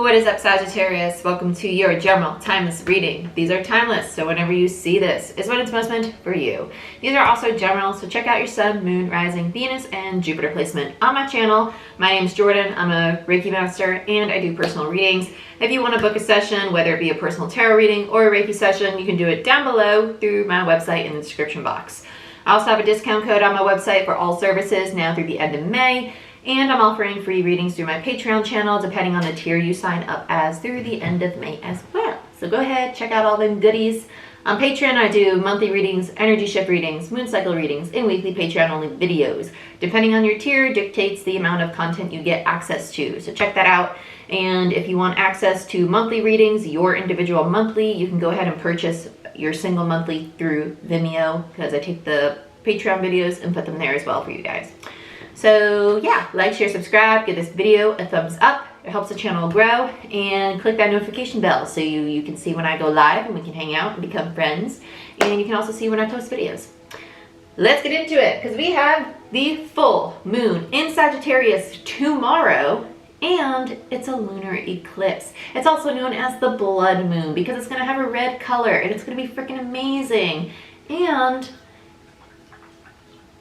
What is up, Sagittarius? Welcome to your general timeless reading. These are timeless, so whenever you see this is when it's most meant for you. These are also general, so check out your sun, moon, rising, Venus, and Jupiter placement on my channel. My name is Jordyn. I'm a Reiki master, and I do personal readings. If you want to book a session, whether it be a personal tarot reading or a Reiki session, you can do it down below through my website in the description box. I also have a discount code on my website for all services now through the end of May. And I'm offering free readings through my Patreon channel, depending on the tier you sign up as, through the end of May as well. So go ahead, check out all them goodies. On Patreon, I do monthly readings, energy shift readings, moon cycle readings, and weekly Patreon-only videos. Depending on your tier dictates the amount of content you get access to. So check that out. And if you want access to monthly readings, your individual monthly, you can go ahead and purchase your single monthly through Vimeo, because I take the Patreon videos and put them there as well for you guys. So yeah, like, share, subscribe, give this video a thumbs up. It helps the channel grow, and click that notification bell so you can see when I go live and we can hang out and become friends. And you can also see when I post videos. Let's get into it, because we have the full moon in Sagittarius tomorrow, and it's a lunar eclipse. It's also known as the blood moon because it's going to have a red color and it's going to be freaking amazing. And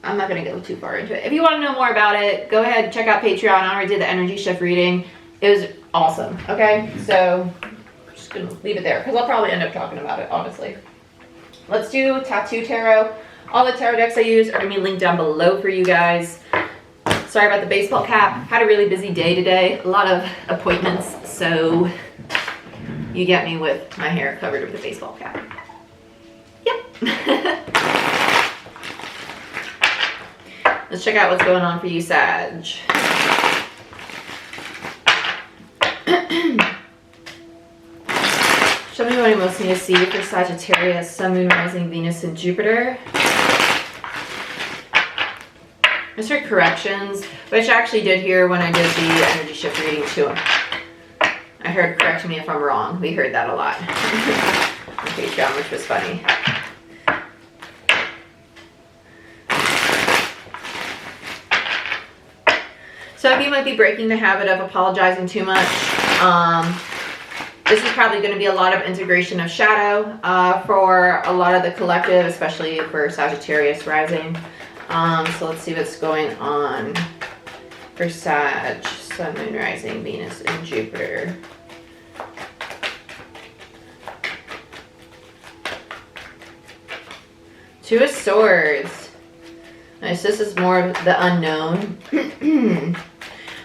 I'm not going to go too far into it. If you want to know more about it, go ahead and check out Patreon. I already did the energy shift reading. It was awesome. Okay, so I'm just going to leave it there because I'll probably end up talking about it, honestly. Let's do Tattoo Tarot. All the tarot decks I use are going to be linked down below for you guys. Sorry about the baseball cap. Had a really busy day today. A lot of appointments, so you get me with my hair covered with a baseball cap. Yep. Let's check out what's going on for you, Sag. Show me what I most need to see for Sagittarius, Sun, Moon, Rising, Venus, and Jupiter. I heard corrections, which I actually did hear when I did the energy shift reading too. I heard correct me if I'm wrong. We heard that a lot on Patreon, which was funny. Some of you might be breaking the habit of apologizing too much. This is probably going to be a lot of integration of shadow for a lot of the collective, especially for Sagittarius rising. So let's see what's going on for Sag, Sun, Moon, Rising, Venus, and Jupiter. Two of Swords. Nice, this is more of the unknown.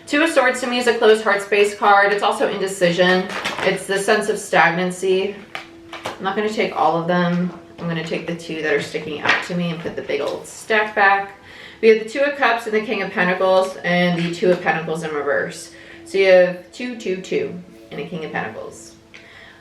Two of Swords to me is a closed heart space card. It's also indecision. It's the sense of stagnancy. I'm not going to take all of them. I'm going to take the two that are sticking out to me and put the big old stack back. We have the Two of Cups and the King of Pentacles, and the Two of Pentacles in reverse. So you have 2, 2, 2 and a King of Pentacles.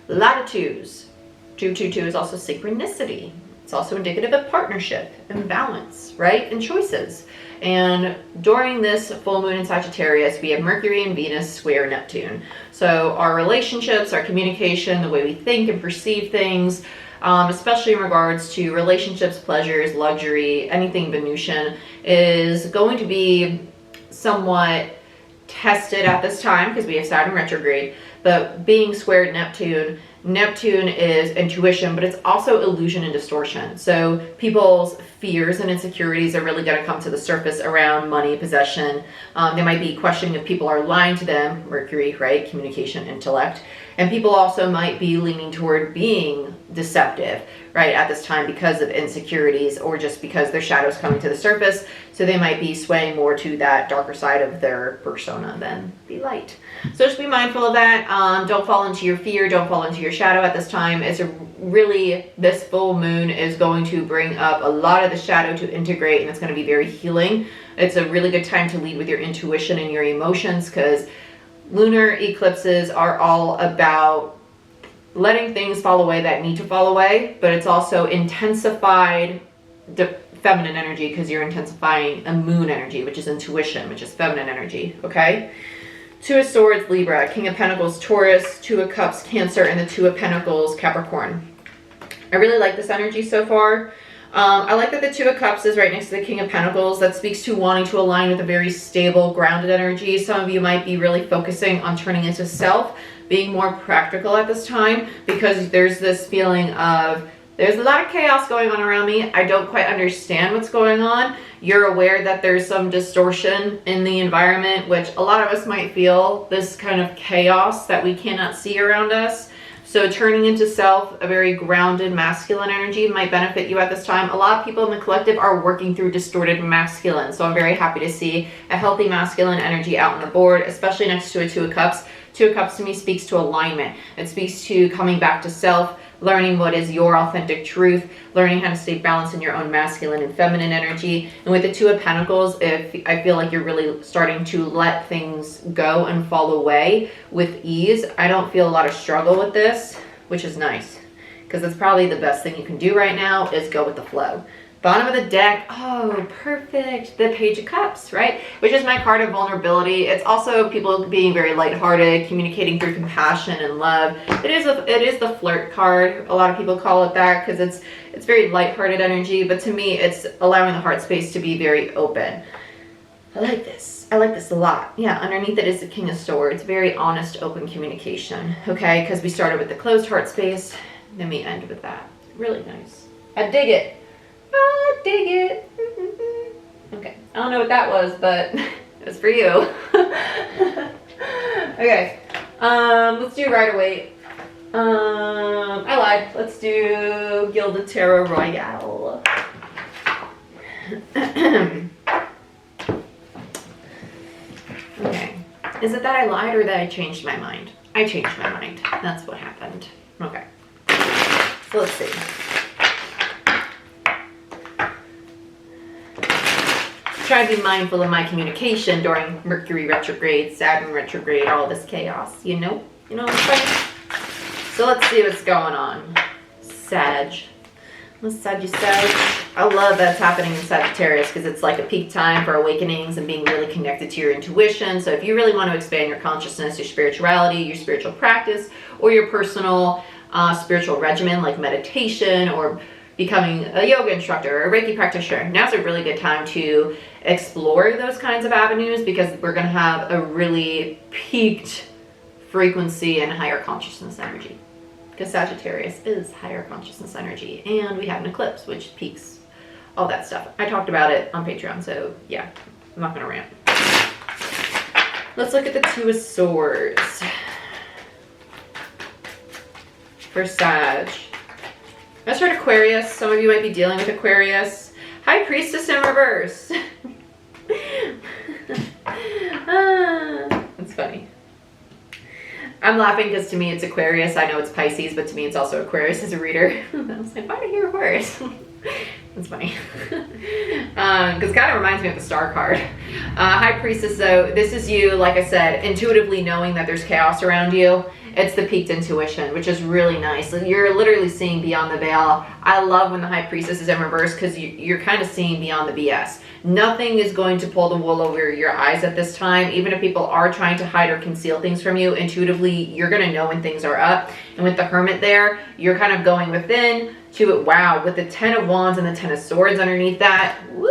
A lot of twos. 2, 2, 2 is also synchronicity. It's also indicative of partnership and balance, right? And choices. And during this full moon in Sagittarius, we have Mercury and Venus square Neptune. So our relationships, our communication, the way we think and perceive things, especially in regards to relationships, pleasures, luxury, anything Venusian, is going to be somewhat tested at this time because we have Saturn retrograde. But being squared Neptune, Neptune is intuition, but it's also illusion and distortion. So people's fears and insecurities are really going to come to the surface around money, possession. They might be questioning if people are lying to them, Mercury, right? Communication, intellect. And people also might be leaning toward being deceptive, right, at this time because of insecurities or just because their shadow's coming to the surface. So they might be swaying more to that darker side of their persona than the light. So just be mindful of that. Don't fall into your fear. Don't fall into your shadow at this time. It's this full moon is going to bring up a lot of the shadow to integrate, and it's going to be very healing. It's a really good time to lead with your intuition and your emotions, because lunar eclipses are all about letting things fall away that need to fall away, but it's also intensified feminine energy because you're intensifying a moon energy, which is intuition, which is feminine energy, okay? Two of Swords, Libra, King of Pentacles, Taurus, Two of Cups, Cancer, and the Two of Pentacles, Capricorn. I really like this energy so far. I like that the Two of Cups is right next to the King of Pentacles. That speaks to wanting to align with a very stable, grounded energy. Some of you might be really focusing on turning into self, being more practical at this time, because there's this feeling of there's a lot of chaos going on around me. I don't quite understand what's going on. You're aware that there's some distortion in the environment, which a lot of us might feel this kind of chaos that we cannot see around us. So turning into self, a very grounded masculine energy might benefit you at this time. A lot of people in the collective are working through distorted masculine. So I'm very happy to see a healthy masculine energy out on the board, especially next to a Two of Cups. Two of Cups to me speaks to alignment. It speaks to coming back to self, learning what is your authentic truth, learning how to stay balanced in your own masculine and feminine energy. And with the Two of Pentacles, if I feel like you're really starting to let things go and fall away with ease. I don't feel a lot of struggle with this, which is nice, because that's probably the best thing you can do right now is go with the flow. Bottom of the deck, oh, perfect. The Page of Cups, right? Which is my card of vulnerability. It's also people being very lighthearted, communicating through compassion and love. It is the flirt card. A lot of people call it that because it's very lighthearted energy, but to me, it's allowing the heart space to be very open. I like this. I like this a lot. Yeah, underneath it is the King of Swords. Very honest, open communication. Okay, because we started with the closed heart space, then we end with that. Really nice. I dig it. I dig it. Okay, I don't know what that was, but it was for you. Okay, let's do Rider-Waite. I lied. Let's do Gilded Tarot Royale. Okay, is it that I lied or that I changed my mind? I changed my mind. That's what happened. Okay, so let's see. Try to be mindful of my communication during Mercury retrograde, Saturn retrograde, all this chaos, you know what I'm saying? So let's see what's going on. Sag. What's Sagittarius? I love that's happening in Sagittarius because it's like a peak time for awakenings and being really connected to your intuition. So if you really want to expand your consciousness, your spirituality, your spiritual practice, or your personal spiritual regimen like meditation or becoming a yoga instructor or a Reiki practitioner, now's a really good time to explore those kinds of avenues because we're going to have a really peaked frequency and higher consciousness energy. Because Sagittarius is higher consciousness energy, and we have an eclipse which peaks all that stuff. I talked about it on Patreon, so yeah, I'm not going to rant. Let's look at the Two of Swords for Sag. Let's start Aquarius. Some of you might be dealing with Aquarius. High Priestess in reverse. That's funny. I'm laughing because to me it's Aquarius. I know it's Pisces, but to me it's also Aquarius as a reader. I was like, why do I hear Aquarius? That's funny. Because it kind of reminds me of the Star card. High Priestess, though, this is you, like I said, intuitively knowing that there's chaos around you. It's the peaked intuition, which is really nice. You're literally seeing beyond the veil. I love when the High Priestess is in reverse because you're kind of seeing beyond the BS. Nothing is going to pull the wool over your eyes at this time. Even if people are trying to hide or conceal things from you, intuitively, you're going to know when things are up. And with the Hermit there, you're kind of going within to it. Wow, with the 10 of Wands and the 10 of Swords underneath that. Woo.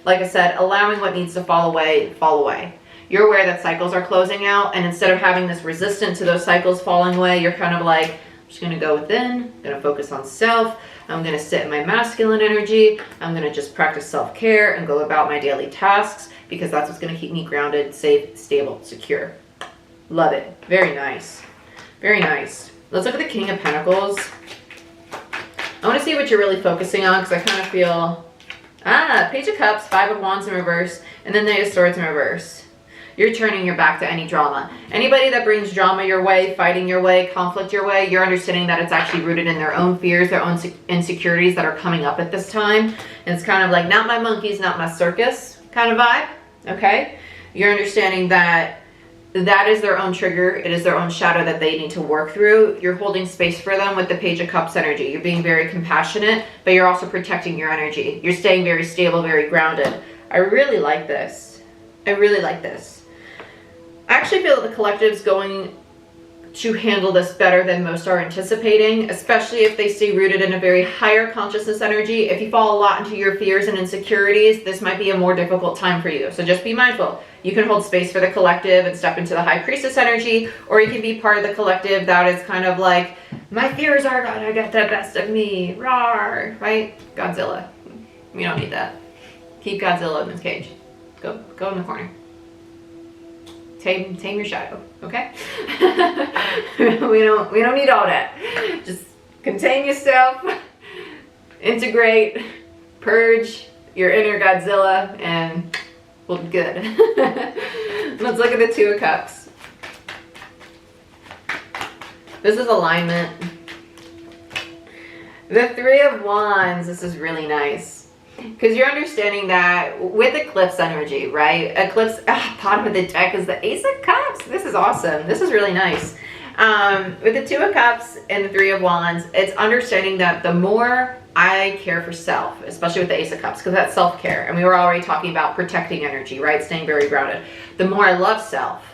Like I said, allowing what needs to fall away, fall away. You're aware that cycles are closing out, and instead of having this resistance to those cycles falling away, you're kind of like, I'm just going to go within, I'm going to focus on self, I'm going to sit in my masculine energy, I'm going to just practice self-care and go about my daily tasks, because that's what's going to keep me grounded, safe, stable, secure. Love it. Very nice. Very nice. Let's look at the King of Pentacles. I want to see what you're really focusing on, because I kind of feel, Page of Cups, 5 of Wands in reverse, and then the Knight of Swords in reverse. You're turning your back to any drama. Anybody that brings drama your way, fighting your way, conflict your way, you're understanding that it's actually rooted in their own fears, their own insecurities that are coming up at this time. And it's kind of like, not my monkeys, not my circus kind of vibe, okay? You're understanding that that is their own trigger. It is their own shadow that they need to work through. You're holding space for them with the Page of Cups energy. You're being very compassionate, but you're also protecting your energy. You're staying very stable, very grounded. I really like this. I really like this. I actually feel that the collective's going to handle this better than most are anticipating, especially if they stay rooted in a very higher consciousness energy. If you fall a lot into your fears and insecurities, this might be a more difficult time for you. So just be mindful. You can hold space for the collective and step into the high priestess energy, or you can be part of the collective that is kind of like, my fears are gonna get the best of me, rawr, right? Godzilla. You don't need that. Keep Godzilla in his cage. Go in the corner. Tame your shadow, okay? we don't need all that. Just contain yourself, integrate, purge your inner Godzilla, and we'll be good. Let's look at the Two of Cups. This is alignment. The Three of Wands, this is really nice. Because you're understanding that with eclipse energy, right? Eclipse, bottom of the deck is the Ace of Cups. This is awesome. This is really nice. With the Two of Cups and the Three of Wands, it's understanding that the more I care for self, especially with the Ace of Cups, because that's self-care. And we were already talking about protecting energy, right? Staying very grounded. The more I love self,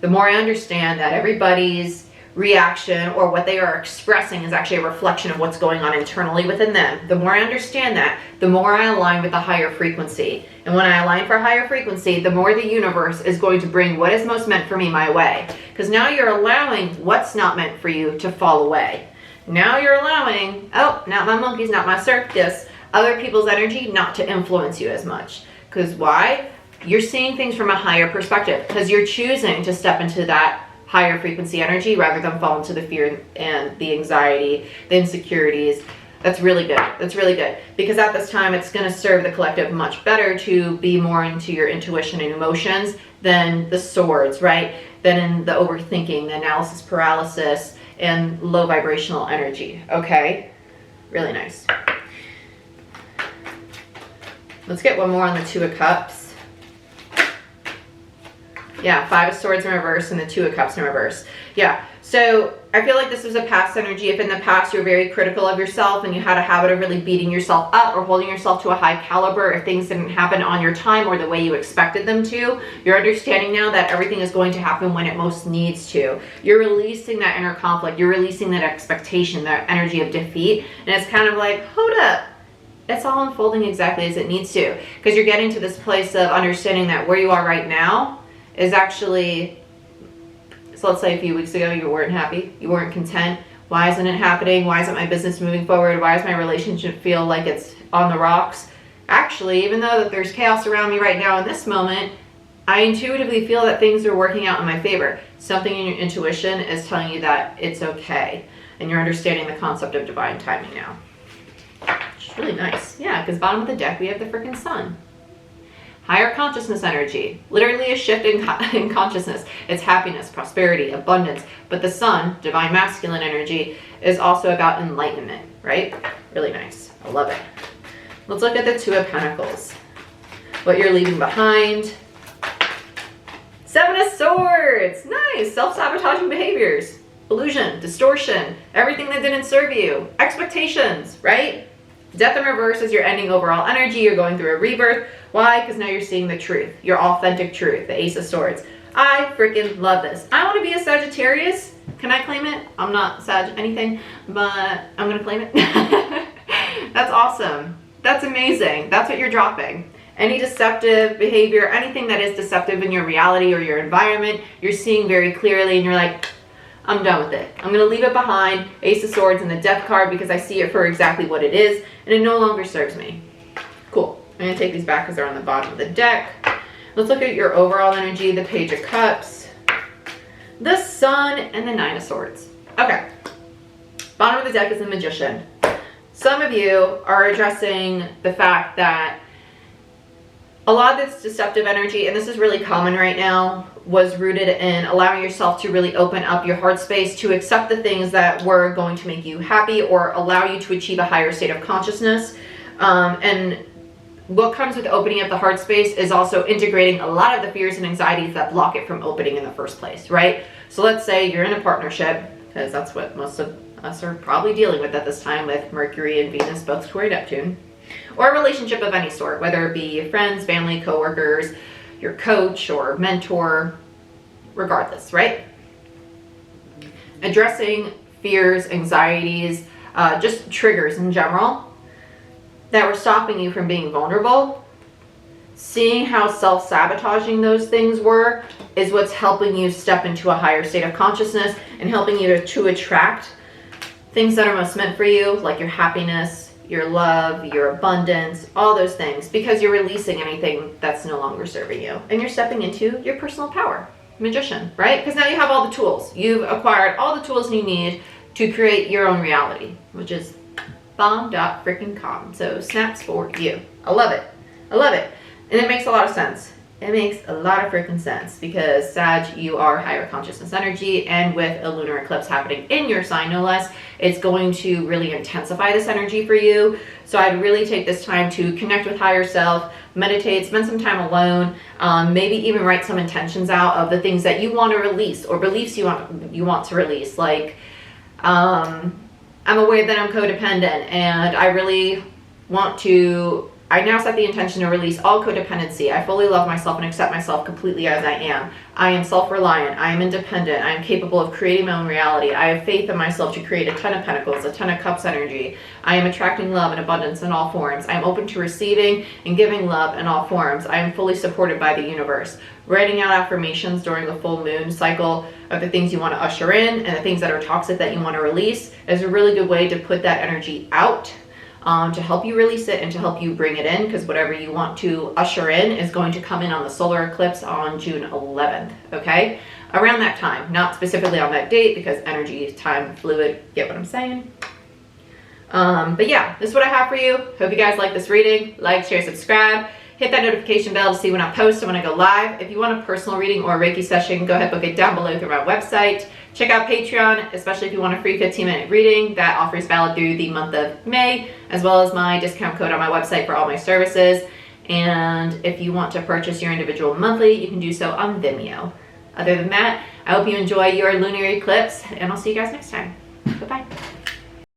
the more I understand that everybody's reaction or what they are expressing is actually a reflection of what's going on internally within them. The more I understand that, the more I align with the higher frequency. And when I align for higher frequency, the more the universe is going to bring what is most meant for me my way. Because now you're allowing what's not meant for you to fall away. Now you're allowing, oh, not my monkeys, not my circus, other people's energy not to influence you as much. Because why? You're seeing things from a higher perspective. Because you're choosing to step into that higher frequency energy rather than fall into the fear and the anxiety, the insecurities. That's really good. That's really good. Because at this time, it's going to serve the collective much better to be more into your intuition and emotions than the swords, right? Than in the overthinking, the analysis paralysis, and low vibrational energy. Okay? Really nice. Let's get one more on the Two of Cups. Yeah, Five of Swords in reverse and the Two of Cups in reverse. Yeah, so I feel like this is a past energy. If in the past you're very critical of yourself and you had a habit of really beating yourself up or holding yourself to a high caliber if things didn't happen on your time or the way you expected them to, you're understanding now that everything is going to happen when it most needs to. You're releasing that inner conflict. You're releasing that expectation, that energy of defeat. And it's kind of like, hold up. It's all unfolding exactly as it needs to. Because you're getting to this place of understanding that where you are right now is actually, so let's say a few weeks ago you weren't happy, you weren't content. Why isn't it happening? Why isn't my business moving forward? Why does my relationship feel like it's on the rocks? Actually, even though that there's chaos around me right now in this moment, I intuitively feel that things are working out in my favor. Something in your intuition is telling you that it's okay. And you're understanding the concept of divine timing now. It's really nice. Yeah, because bottom of the deck we have the freaking sun. Higher consciousness energy, literally a shift in consciousness. It's happiness, prosperity, abundance. But the sun, divine masculine energy, is also about enlightenment, right? Really nice. I love it. Let's look at the Two of Pentacles. What you're leaving behind. Seven of Swords. Nice. Self-sabotaging behaviors. Illusion, distortion, everything that didn't serve you. Expectations, right? Death in reverse is your ending overall energy. You're going through a rebirth. Why? Because now you're seeing the truth, your authentic truth, the Ace of Swords. I freaking love this. I want to be a Sagittarius. Can I claim it? I'm not Sag anything, but I'm going to claim it. That's awesome. That's amazing. That's what you're dropping. Any deceptive behavior, anything that is deceptive in your reality or your environment, you're seeing very clearly and you're like, I'm done with it. I'm going to leave it behind. Ace of Swords and the Death card because I see it for exactly what it is and it no longer serves me. Cool. I'm going to take these back because they're on the bottom of the deck. Let's look at your overall energy, the Page of Cups, the Sun, and the Nine of Swords. Okay. Bottom of the deck is the Magician. Some of you are addressing the fact that a lot of this deceptive energy, and this is really common right now, was rooted in allowing yourself to really open up your heart space to accept the things that were going to make you happy or allow you to achieve a higher state of consciousness. And what comes with opening up the heart space is also integrating a lot of the fears and anxieties that block it from opening in the first place, right? So let's say you're in a partnership, because that's what most of us are probably dealing with at this time with Mercury and Venus both square Neptune, or a relationship of any sort, whether it be friends, family, coworkers, your coach or mentor, regardless, right? addressing fears, anxieties, just triggers in general that were stopping you from being vulnerable. Seeing how self-sabotaging those things were is what's helping you step into a higher state of consciousness and helping you to attract things that are most meant for you, like your happiness, your love, your abundance, all those things, because you're releasing anything that's no longer serving you. And you're stepping into your personal power, magician, right? Because now you have all the tools. You've acquired all the tools you need to create your own reality, which is bomb.freaking.com. So snaps for you. I love it. I love it. And it makes a lot of sense. It makes a lot of freaking sense because Sag, you are higher consciousness energy, and with a lunar eclipse happening in your sign, no less, it's going to really intensify this energy for you. So I'd really take this time to connect with higher self, meditate, spend some time alone, maybe even write some intentions out of the things that you want to release or beliefs you want to release. Like, I'm aware that I'm codependent, and I really want to. I now set the intention to release all codependency. I fully love myself and accept myself completely as I am. I am self-reliant. I am independent. I am capable of creating my own reality. I have faith in myself to create a 10 of Pentacles, a 10 of Cups energy. I am attracting love and abundance in all forms. I am open to receiving and giving love in all forms. I am fully supported by the universe. Writing out affirmations during the full moon cycle of the things you want to usher in and the things that are toxic that you want to release is a really good way to put that energy out. To help you release it and to help you bring it in, because whatever you want to usher in is going to come in on the solar eclipse on June 11th, okay? Around that time, not specifically on that date because energy, time, fluid, get what I'm saying? But yeah, this is what I have for you. Hope you guys like this reading. Like, share, subscribe. Hit that notification bell to see when I post and when I go live. If you want a personal reading or a Reiki session, go ahead, book it down below through my website. Check out Patreon, especially if you want a free 15-minute reading. That offer is valid through the month of May, as well as my discount code on my website for all my services. And if you want to purchase your individual monthly, you can do so on Vimeo. Other than that, I hope you enjoy your lunar eclipse, and I'll see you guys next time. Bye-bye.